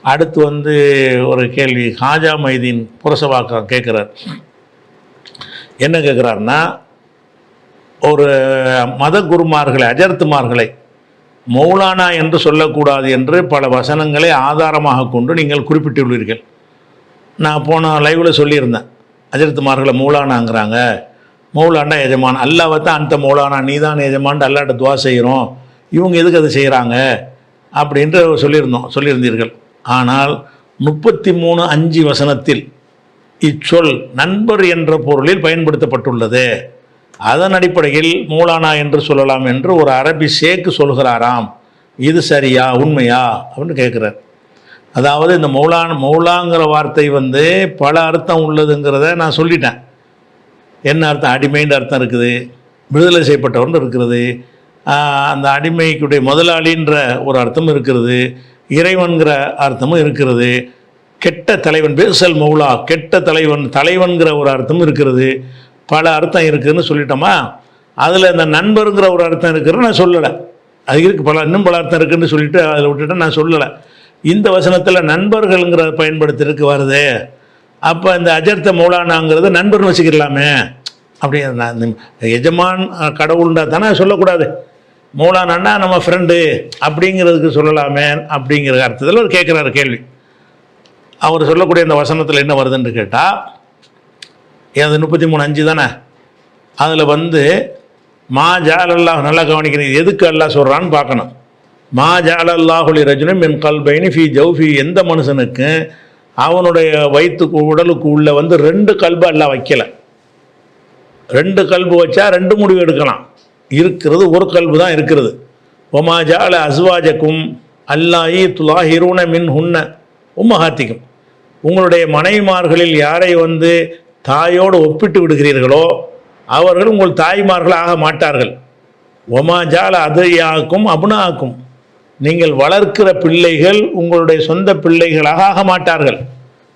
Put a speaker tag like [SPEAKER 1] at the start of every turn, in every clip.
[SPEAKER 1] அடுத்து வந்து ஒரு கேள்வி, ஹாஜா மைதீன் புரசவாக்கம் கேட்குறார். என்ன கேட்குறாருன்னா, ஒரு மத குருமார்களை, அஜர்த்துமார்களை மௌலானா என்று சொல்லக்கூடாது என்று பல வசனங்களை ஆதாரமாக கொண்டு நீங்கள் குறிப்பிட்டுள்ளீர்கள். நான் போன லைவில் சொல்லியிருந்தேன், அஜர்த்துமார்களை மௌலானாங்கிறாங்க, மௌலானா எஜமான், அல்லாவை தான் அந்த மௌலானா, நீ தான் எஜமான் அல்லாட்ட துவா செய்கிறோம், இவங்க எதுக்கு அதை செய்கிறாங்க அப்படின்ட்டு சொல்லியிருந்தீர்கள். ஆனால் 33:5 வசனத்தில் இச்சொல் நண்பர் என்ற பொருளில் பயன்படுத்தப்பட்டுள்ளது. அதன் அடிப்படையில் மௌலானா என்று சொல்லலாம் என்று ஒரு அரபி ஷேக்கு சொல்கிறாராம். இது சரியா, உண்மையா அப்படின்னு கேட்குறார். அதாவது இந்த மௌலாங்கிற வார்த்தை வந்து பல அர்த்தம் உள்ளதுங்கிறத நான் சொல்லிட்டேன். என்ன அர்த்தம்? அடிமைன்ற அர்த்தம் இருக்குது, விடுதலை செய்யப்பட்டவர்னு இருக்கிறது, அந்த அடிமைக்குடைய முதலாளின்ற ஒரு அர்த்தம் இருக்கிறது, இறைவன்கிற அர்த்தமும் இருக்கிறது, கெட்ட தலைவன் பேசல் மௌலா, கெட்ட தலைவன்கிற ஒரு அர்த்தமும் இருக்கிறது, பல அர்த்தம் இருக்குதுன்னு சொல்லிட்டோமா. அதில் இந்த நண்பருங்கிற ஒரு அர்த்தம் இருக்குதுன்னு நான் சொல்லலை. அது இருக்குது, இன்னும் பல அர்த்தம் இருக்குதுன்னு சொல்லிட்டு அதில் விட்டுட்டு நான் சொல்லலை. இந்த வசனத்தில் நண்பர்கள்ங்கிற பயன்படுத்திருக்கு வருது. அப்போ இந்த அஜர்த்த மௌலானாங்கிறது நண்பர்னு வச்சுக்கலாமே. அப்படி எஜமான் கடவுள்ன்றா தானே சொல்லக்கூடாது, மௌலானான்னா நம்ம ஃப்ரெண்டு அப்படிங்கிறதுக்கு சொல்லலாமே அப்படிங்கிற அர்த்தத்தில் ஒரு கேட்குறாரு கேள்வி. அவர் சொல்லக்கூடிய இந்த வசனத்தில் என்ன வருதுன்னு கேட்டால், அது 33:5 தானே. அதில் வந்து மா ஜால் அல்லாஹ், நல்லா கவனிக்கிறீங்க, எதுக்கு அல்லாஹ் சொல்கிறான்னு பார்க்கணும். மா ஜால் அல்லாஹுலி ரஜுலும் என் கல்பைனி ஃபி ஜௌஃபி, எந்த மனுஷனுக்கு அவனுடைய வயிற்றுக்கு உடலுக்கு உள்ள வந்து 2 கல்பு அல்லாஹ் வைக்கலை. 2 கல்பு வச்சா 2 முடிவு எடுக்கலாம், இருக்கிறது ஒரு கல்பு தான் இருக்கிறது. ஒமா ஜால அஸ்வாஜக்கும் அல்லாஹி துலாஹிரூன மின் ஹுன்ன உம்மஹாத்திக்கும், உங்களுடைய மனைவிமார்களில் யாரை வந்து தாயோடு ஒப்பிட்டு விடுகிறீர்களோ அவர்கள் உங்கள் தாய்மார்கள் ஆக மாட்டார்கள். ஒமா ஜால அதியாக்கும் அபுனாக்கும், நீங்கள் வளர்க்கிற பிள்ளைகள் உங்களுடைய சொந்த பிள்ளைகளாக ஆக மாட்டார்கள்.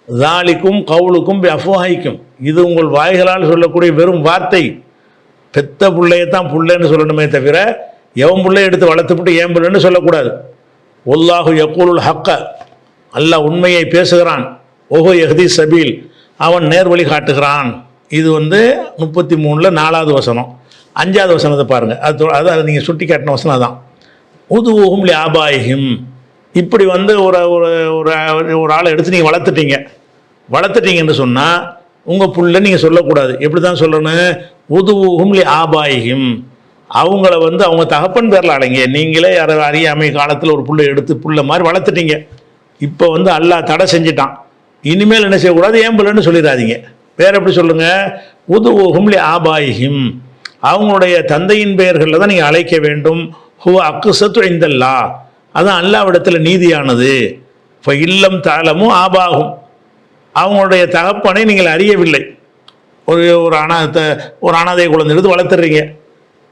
[SPEAKER 1] ஜாலிக்கும் கவுலுக்கும் அஃப்வாஹிக்கும், இது உங்கள் வாய்களால் சொல்லக்கூடிய வெறும் வார்த்தை. பெத்த பிள்ளையத்தான் பிள்ளைன்னு சொல்லணுமே தவிர எவன் பிள்ளை எடுத்து வளர்த்துப்பட்டு ஏன் பிள்ளைன்னு சொல்லக்கூடாது. ஒல்லாஹு யக்கூலுல் ஹக்க, அல்லாஹ் உண்மையை பேசுகிறான். ஓஹோ யஹ்தி சபீல், அவன் நேர்வழி காட்டுகிறான். இது வந்து 33ல் 4வது வசனம். 5வது வசனத்தை பாருங்கள், அது நீங்கள் சுட்டி காட்டின வசனம் தான். உதுவும் லி ஆபாயிஹிம், இப்படி வந்து ஒரு ஒரு ஆளை எடுத்து நீங்கள் வளர்த்துட்டீங்கன்னு சொன்னால் உங்கள் புள்ள நீங்கள் சொல்லக்கூடாது. எப்படி தான் சொல்லணும்? உதுவும் லி ஆபாயிஹிம், அவங்கள வந்து அவங்க தகப்பன் பேரில் அடங்க. நீங்களே அறியாமை காலத்தில் ஒரு புள்ளை எடுத்து புள்ள மாதிரி வளர்த்துட்டீங்க. இப்போ வந்து அல்லாஹ் தடை செஞ்சிட்டான். இனிமேல் என்ன செய்யக்கூடாது? ஏன் பிள்ளைன்னு சொல்லிடாதீங்க. வேறு எப்படி சொல்லுங்கள்? உதுவும் லி ஆபாயிஹிம், அவங்களுடைய தந்தையின் பெயர்களில் தான் நீங்கள் அழைக்க வேண்டும். ஹுவ அக்குசத்து இந்தல்லா, அதுதான் அல்லாவிடத்தில் நீதியானது. இப்போ இல்லம் தாளமும் ஆபாகும், அவங்களுடைய தகப்பனை நீங்கள் அறியவில்லை. ஒரு அனாதை குழந்தை எடுத்து வளர்த்துறீங்க,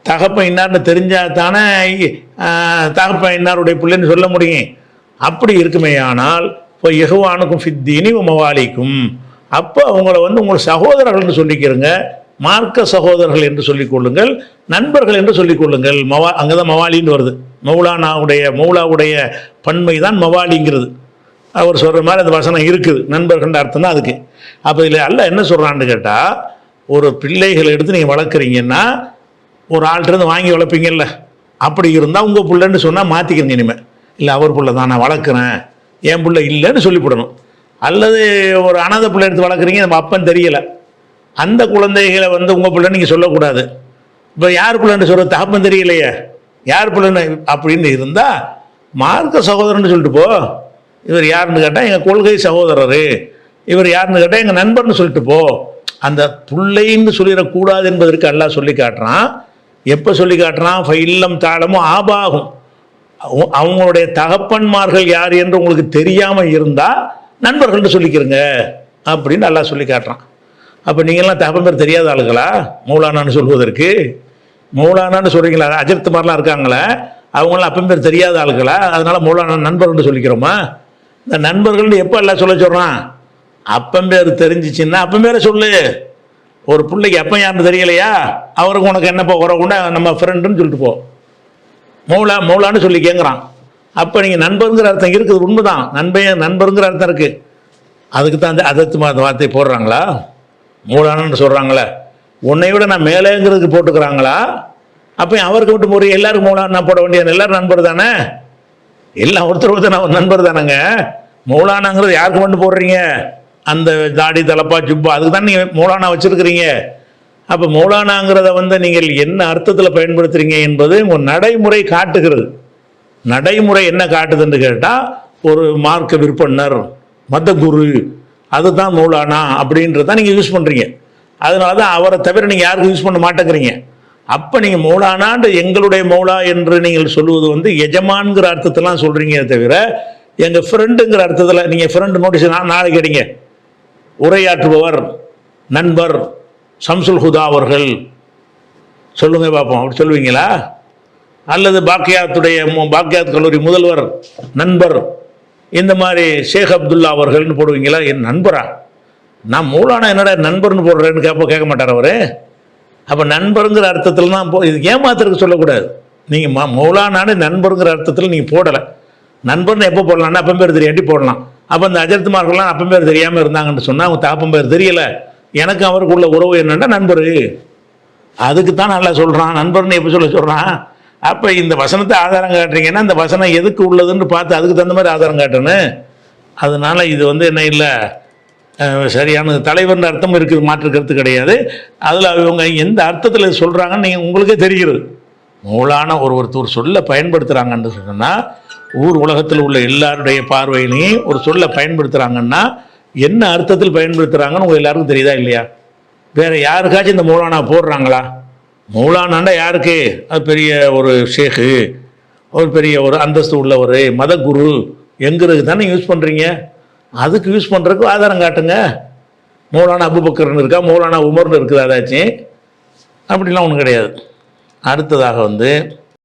[SPEAKER 1] தகப்பன் இன்னார்னு தெரிஞ்சால் தானே தகப்பன் இன்னாருடைய பிள்ளைன்னு சொல்ல முடியும். அப்படி இருக்குமே ஆனால் இப்போ எஹுவானுக்கும் ஃபித்தீனி மவாலிக்கும், அப்போ அவங்கள வந்து உங்கள் சகோதரர்கள்னு சொல்லிக்கிறங்க, மார்க்க சகோதரர்கள் என்று சொல்லிக்கொள்ளுங்கள், நண்பர்கள் என்று சொல்லிக்கொள்ளுங்கள். அங்கே தான் மவாலின்னு வருது. மௌலாவுடைய பன்மை தான் மவாலிங்கிறது. அவர் சொல்கிற மாதிரி அந்த வசனம் இருக்குது, நண்பர்கள்ன்ற அர்த்தம் தான் அதுக்கு. அப்போ இதில் அல்ல என்ன சொல்கிறான்னு கேட்டால், ஒரு பிள்ளைகளை எடுத்து நீங்கள் வளர்க்குறீங்கன்னா ஒரு ஆள்கிட்டருந்து வாங்கி வளர்ப்பீங்கல்ல, அப்படி இருந்தால் உங்கள் பிள்ளைன்னு சொன்னால் மாற்றிக்கிறீங்க. இனிமேல் இல்லை அவர் பிள்ளை தான் நான் வளர்க்குறேன், என் பிள்ளை இல்லைன்னு சொல்லிவிடணும். அல்லது ஒரு அனாதை பிள்ளை எடுத்து வளர்க்குறீங்க, நம்ம அப்பன் தெரியலை, அந்த குழந்தைகளை வந்து உங்கள் பிள்ளைன்னு நீங்கள் சொல்லக்கூடாது. இப்போ யார் பிள்ளைன்னு சொல்கிற தகப்பன் தெரியலையே, யார் பிள்ளைன்னு அப்படின்னு இருந்தால் மார்க்க சகோதரன்னு சொல்லிட்டு போ. இவர் யாருன்னு கேட்டால் எங்கள் கொள்கை சகோதரர், இவர் யாருன்னு கேட்டால் எங்கள் நண்பர்னு சொல்லிட்டு போ. அந்த பிள்ளைன்னு சொல்லிடக்கூடாது என்பதற்கு அல்லாஹ் சொல்லி காட்டுறான். எப்போ சொல்லி காட்டுறான்? இல்லம் தாளமும் ஆபாகும், அவங்களுடைய தகப்பன்மார்கள் யார் என்று உங்களுக்கு தெரியாமல் இருந்தால் நண்பர்கள்னு சொல்லிக்கிறங்க அப்படின்னு அல்லாஹ் சொல்லி காட்டுறான். அப்போ நீங்கள்லாம் தகப்பன் பேர் தெரியாத ஆளுங்களா மௌலானான்னு சொல்வதற்கு? மௌலானான்னு சொல்கிறீங்களா? அஜர்த்து மாதிரிலாம் இருக்காங்களே, அவங்களாம் அப்பன் பேர் தெரியாத ஆளுங்களா? அதனால் மௌலானா நண்பர்கள்னு சொல்லிக்கிறோமா? இந்த நண்பர்கள்னு எப்போ எல்லாம் சொல்கிறான்? அப்பன் பேர் தெரிஞ்சிச்சின்னா அப்பன் பேரை சொல்லு. ஒரு பிள்ளைக்கு அப்பன் யாருன்னு தெரியலையா, அவருக்கு உனக்கு என்னப்போ உறவுண்டா, நம்ம ஃப்ரெண்டுன்னு சொல்லிட்டு போ. மௌலான்னு சொல்லி கேட்குறான். அப்போ நீங்கள் நண்பருங்கிற அர்த்தம் இருக்குது, உண்மைதான், நண்பருங்கிற அர்த்தம் இருக்குது. அதுக்கு தான் அந்த அதத்து அந்த வார்த்தை போடுறாங்களா? மூலானான்னு சொல்கிறாங்களே, உன்னை விட நான் மேலேங்கிறதுக்கு போட்டுக்கிறாங்களா? அப்போ அவருக்கு விட்டு போகிற எல்லாருக்கும் மூலானா போட வேண்டியது, எல்லாரும் நண்பர் தானே, எல்லாம் ஒருத்தர் நண்பர் தானேங்க. மௌலானாங்கிறது யாருக்கு மட்டும் போடுறீங்க? அந்த தாடி தலப்பா ஜுப்பா அதுக்கு தான் நீங்கள் மௌலானா வச்சுருக்கிறீங்க. அப்போ மௌலானாங்கிறத நீங்கள் என்ன அர்த்தத்தில் பயன்படுத்துகிறீங்க என்பது உங்கள் நடைமுறை காட்டுகிறது. நடைமுறை என்ன காட்டுதுன்னு கேட்டால், ஒரு மார்க்க விற்பனர், மத குரு, அதுதான் மௌலானா அப்படின்றதான் நீங்கள் யூஸ் பண்ணுறீங்க. அதனால தான் அவரை தவிர நீங்கள் யாருக்கும் யூஸ் பண்ண மாட்டேங்கிறீங்க. அப்போ நீங்கள் மௌலானான்ற எங்களுடைய மௌலா என்று நீங்கள் சொல்லுவது எஜமான்கிற அர்த்தத்தெல்லாம் சொல்கிறீங்க தவிர, எங்கள் ஃப்ரெண்டுங்கிற அர்த்தத்தில் நீங்கள் ஃப்ரெண்டு நோட்டீஸ் நாளைக்கு கேட்டீங்க, உரையாற்றுபவர், நண்பர், ஷம்சுல் ஹுதா அவர்கள் சொல்லுங்க பார்ப்போம், அப்படி சொல்லுவீங்களா? அல்லது பாக்கியாத் கல்லூரி முதல்வர் நண்பர், இந்த மாதிரி ஷேக் அப்துல்லா அவர்கள்னு போடுவீங்களா? என் நண்பரா? நான் மௌலானா என்னடா நண்பர்னு போடுறேன்னு கேட்க மாட்டார் அவர். அப்போ நண்பருங்கிற அர்த்தத்தில் தான் இது ஏமாத்திருக்கு சொல்லக்கூடாது. நீங்கள் மௌலானான்னு நண்பருங்கிற அர்த்தத்தில் நீங்கள் போடலை. நண்பர்னு எப்போ போடலான்னா அப்பன் பேர் தெரியாட்டி போடலாம். அப்போ இந்த அஜர்த்துமார்கள்லாம் அப்பன் பேர் தெரியாமல் இருந்தாங்கன்னு சொன்னால் அவங்க தாப்பன் பேர் தெரியலை, எனக்கு அவருக்குள்ள உறவு என்னென்னா நண்பர், அதுக்கு தான் நல்லா சொல்கிறான். நண்பர்னு எப்போ சொல்கிறான்? அப்போ இந்த வசனத்தை ஆதாரம் காட்டுறீங்கன்னா இந்த வசனம் எதுக்கு உள்ளதுன்னு பார்த்து அதுக்கு தகுந்த மாதிரி ஆதாரம் காட்டணும். அதனால் இது என்ன இல்லை, சரியான தலைவர்ன்ற அர்த்தம் இருக்குது, மாற்றுக்கிறது கிடையாது. அதில் இவங்க எந்த அர்த்தத்தில் சொல்கிறாங்கன்னு நீங்கள் உங்களுக்கே தெரிகிறது. மௌலான ஒருத்தர் சொல்ல பயன்படுத்துகிறாங்கன்னு சொன்னால், ஊர் உலகத்தில் உள்ள எல்லாருடைய பார்வையிலையும் ஒரு சொல்ல பயன்படுத்துகிறாங்கன்னா என்ன அர்த்தத்தில் பயன்படுத்துகிறாங்கன்னு உங்கள் எல்லாருக்கும் தெரியுதா இல்லையா? வேறு யாருக்காச்சும் இந்த மௌலானா போடுறாங்களா? மௌலானாண்டா யாருக்கு? அது பெரிய ஒரு ஷேக்கு, ஒரு பெரிய ஒரு அந்தஸ்து உள்ளவர், மத குரு எங்கிறது தானே யூஸ் பண்ணுறீங்க. அதுக்கு யூஸ் பண்ணுறதுக்கு ஆதாரம் காட்டுங்க. மௌலானா அபுபக்கர்னு இருக்கா, மௌலானா உமர்னு இருக்குது, அதாச்சும் அப்படிலாம் ஒன்றும் கிடையாது. அடுத்ததாக